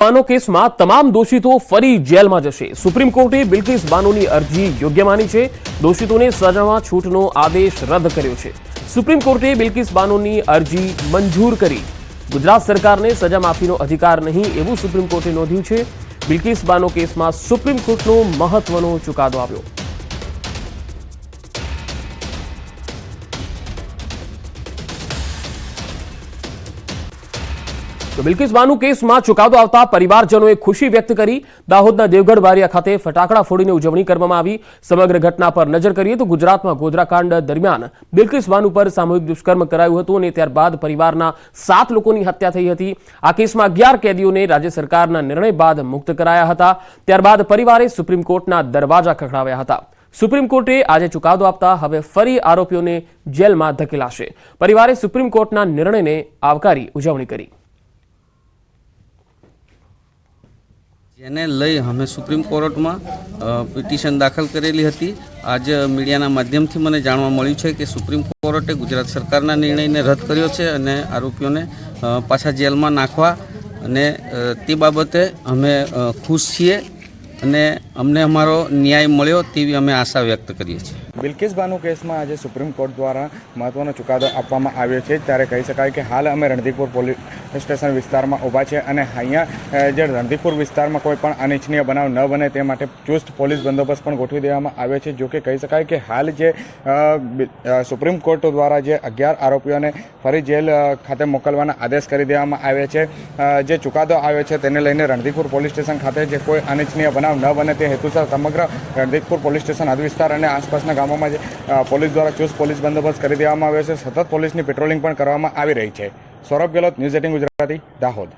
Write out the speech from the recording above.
બાનો કેસમાં તમામ દોષિતો ફરી જેલમાં જશે। સુપ્રીમ કોર્ટે બિલ્કિસ બાનોની અરજી યોગ્ય માની છે। દોષિતોને સજામાં છૂટનો આદેશ રદ કર્યો છે। સુપ્રીમ કોર્ટે બિલ્કિસ બાનોની અરજી મંજૂર કરી। ગુજરાત સરકારને સજા માફીનો અધિકાર નહીં એવું સુપ્રીમ કોર્ટે નોંધ્યું છે। બિલ્કિસ બાનો કેસમાં સુપ્રીમ કોર્ટનો મહત્વનો ચુકાદો આવ્યો। તો બિલ્કિસ બાનો કેસમાં ચુકાદો આવતા પરિવારજનોએ ખુશી વ્યક્ત કરી। દાહોદના દેવગઢ બારિયા ખાતે ફટાકડા ફોડીને ઉજવણી કરવામાં આવી। સમગ્ર ઘટના પર નજર કરીએ તો ગુજરાતમાં ગોધરાકાંડ દરમિયાન બિલ્કિસ બાનો પર સામૂહિક દુષ્કર્મ કરાયું હતું અને ત્યારબાદ પરિવારના 7 લોકોની હત્યા થઈ હતી। આ કેસમાં 11 કેદીઓને રાજ્ય સરકારના નિર્ણય બાદ મુક્ત કરાયા હતા। ત્યારબાદ પરિવારે સુપ્રીમ કોર્ટના દરવાજા ખખડાવ્યા હતા। સુપ્રીમ કોર્ટે આજે ચુકાદો આપતા હવે ફરી આરોપીઓને જેલમાં ધકેલાશે। પરિવારે સુપ્રીમ કોર્ટના નિર્ણયને આવકારી ઉજવણી કરી। જેને લઈ અમે સુપ્રીમ કોર્ટમાં પિટિશન દાખલ કરેલી હતી। આજ મીડિયાના માધ્યમથી મને જાણવા મળ્યું છે કે સુપ્રીમ કોર્ટે ગુજરાત સરકારના નિર્ણયને રદ કર્યો છે અને આરોપીઓને પાછા જેલમાં નાખવા અને તે બાબતે અમે ખુશ છીએ અને અમને અમારો ન્યાય મળ્યો તેવી અમે આશા વ્યક્ત કરીએ છીએ। બિલ્કિસ બાનો કેસમાં આજે સુપ્રીમ કોર્ટ દ્વારા મહત્વનો ચુકાદો આપવામાં આવ્યો છે। ત્યારે કહી શકાય કે હાલ અમે રણધીરપુર પોલીસ સ્ટેશન વિસ્તારમાં ઊભા છે અને અહીંયા જે રણધીરપુર વિસ્તારમાં કોઈ પણ અનિચ્છનીય બનાવ ન બને તે માટે ચુસ્ત પોલીસ બંદોબસ્ત પણ ગોઠવી દેવામાં આવ્યો છે। જો કે કહી શકાય કે હાલ જે સુપ્રીમ કોર્ટ દ્વારા જે 11 આરોપીઓને ફરી જેલ ખાતે મોકલવાના આદેશ કરી દેવામાં આવ્યા છે। જે ચુકાદો આવ્યો છે તેને લઈને રણધીરપુર પોલીસ સ્ટેશન ખાતે જે કોઈ અનિચ્છનીય બનાવ ન બને તે હેતુસર સમગ્ર રણધીરપુર પોલીસ સ્ટેશન હદ વિસ્તાર અને આસપાસના ગામોમાં પોલીસ દ્વારા ચુસ્ત પોલીસ બંદોબસ્ત કરી દેવામાં આવ્યો છે। સતત પોલીસની પેટ્રોલિંગ પણ કરવામાં આવી રહી છે। સૌરભ ગેહલોત, ન્યૂઝ 18 ગુજરાતી, દાહોદ।